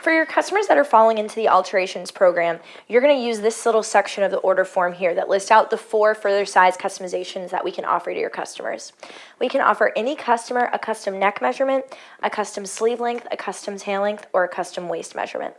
For your customers that are falling into the alterations program, you're going to use this little section of the order form here that lists out the 4 further size customizations that we can offer to your customers. We can offer any customer a custom neck measurement, a custom sleeve length, a custom tail length, or a custom waist measurement.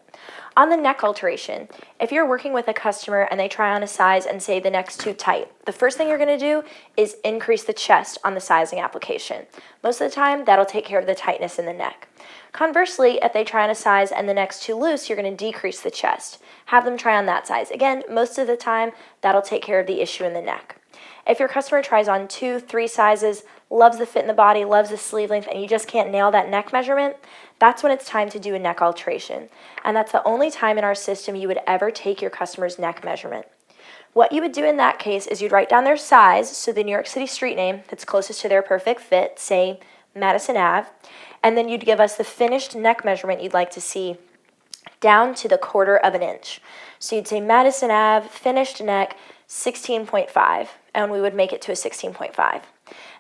On the neck alteration, if you're working with a customer and they try on a size and say the neck's too tight, the first thing you're going to do is increase the chest on the sizing application. Most of the time, that'll take care of the tightness in the neck. Conversely, if they try on a size and the neck's too loose, you're going to decrease the chest. Have them try on that size. Again, most of the time, that'll take care of the issue in the neck. If your customer tries on 2, 3 sizes, loves the fit in the body, loves the sleeve length, and you just can't nail that neck measurement, that's when it's time to do a neck alteration. And that's the only time in our system you would ever take your customer's neck measurement. What you would do in that case is you'd write down their size, so the New York City street name that's closest to their perfect fit, say Madison Ave, and then you'd give us the finished neck measurement you'd like to see down to the 1/4 of an inch. So you'd say Madison Ave, finished neck, 16.5, and we would make it to a 16.5.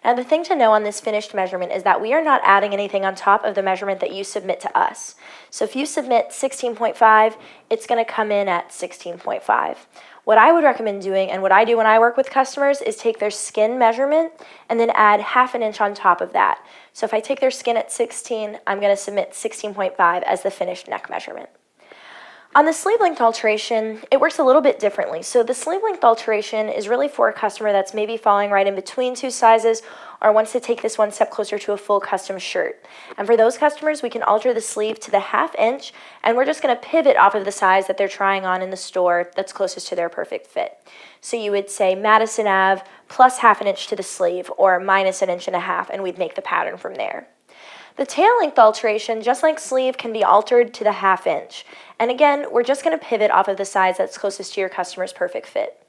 Now the thing to know on this finished measurement is that we are not adding anything on top of the measurement that you submit to us. So if you submit 16.5, it's going to come in at 16.5. What I would recommend doing, and what I do when I work with customers, is take their skin measurement and then add 1/2 inch on top of that. So if I take their skin at 16, I'm going to submit 16.5 as the finished neck measurement. On the sleeve length alteration, it works a little bit differently. So the sleeve length alteration is really for a customer that's maybe falling right in between 2 sizes or wants to take this one step closer to a full custom shirt. And for those customers, we can alter the sleeve to the 1/2 inch, and we're just going to pivot off of the size that they're trying on in the store that's closest to their perfect fit. So you would say Madison Ave plus 1/2 inch to the sleeve, or minus 1.5 inches, and we'd make the pattern from there. The tail length alteration, just like sleeve, can be altered to the 1/2 inch. And again, we're just going to pivot off of the size that's closest to your customer's perfect fit.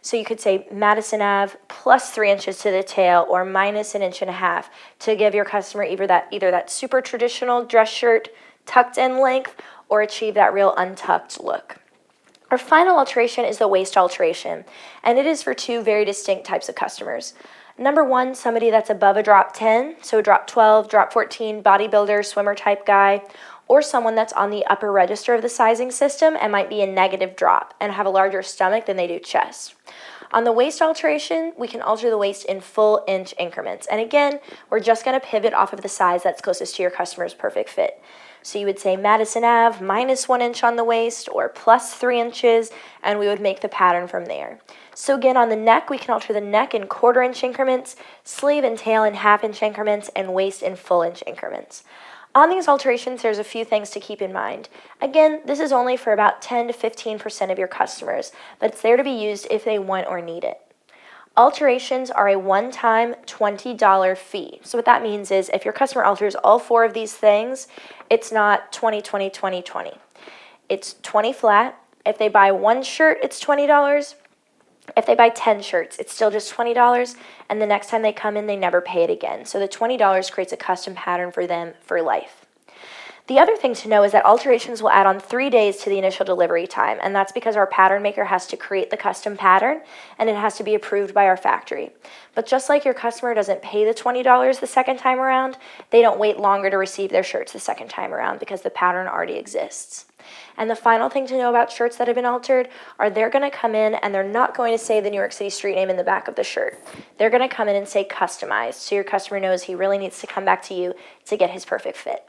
So you could say Madison Ave plus 3 inches to the tail, or minus 1.5 inches, to give your customer either that super traditional dress shirt tucked in length or achieve that real untucked look. Our final alteration is the waist alteration, and it is for 2 very distinct types of customers. Number 1, somebody that's above a drop 10, so drop 12, drop 14, bodybuilder, swimmer type guy, or someone that's on the upper register of the sizing system and might be a negative drop and have a larger stomach than they do chest. On the waist alteration, we can alter the waist in full inch increments. And again, we're just going to pivot off of the size that's closest to your customer's perfect fit. So you would say Madison Ave minus 1 inch on the waist, or plus 3 inches, and we would make the pattern from there. So again, on the neck, we can alter the neck in 1/4 inch increments, sleeve and tail in 1/2 inch increments, and waist in full inch increments. On these alterations, there's a few things to keep in mind. Again, this is only for about 10 to 15% of your customers, but it's there to be used if they want or need it. Alterations are a one-time $20 fee. So what that means is if your customer alters all 4 of these things, it's not 20, 20, 20, 20. It's 20 flat. If they buy 1 shirt, it's $20. If they buy 10 shirts, it's still just $20, and the next time they come in, they never pay it again. So the $20 creates a custom pattern for them for life. The other thing to know is that alterations will add on 3 days to the initial delivery time, and that's because our pattern maker has to create the custom pattern, and it has to be approved by our factory. But just like your customer doesn't pay the $20 the second time around, they don't wait longer to receive their shirts the second time around because the pattern already exists. And the final thing to know about shirts that have been altered are they're going to come in and they're not going to say the New York City street name in the back of the shirt. They're going to come in and say customized, so your customer knows he really needs to come back to you to get his perfect fit.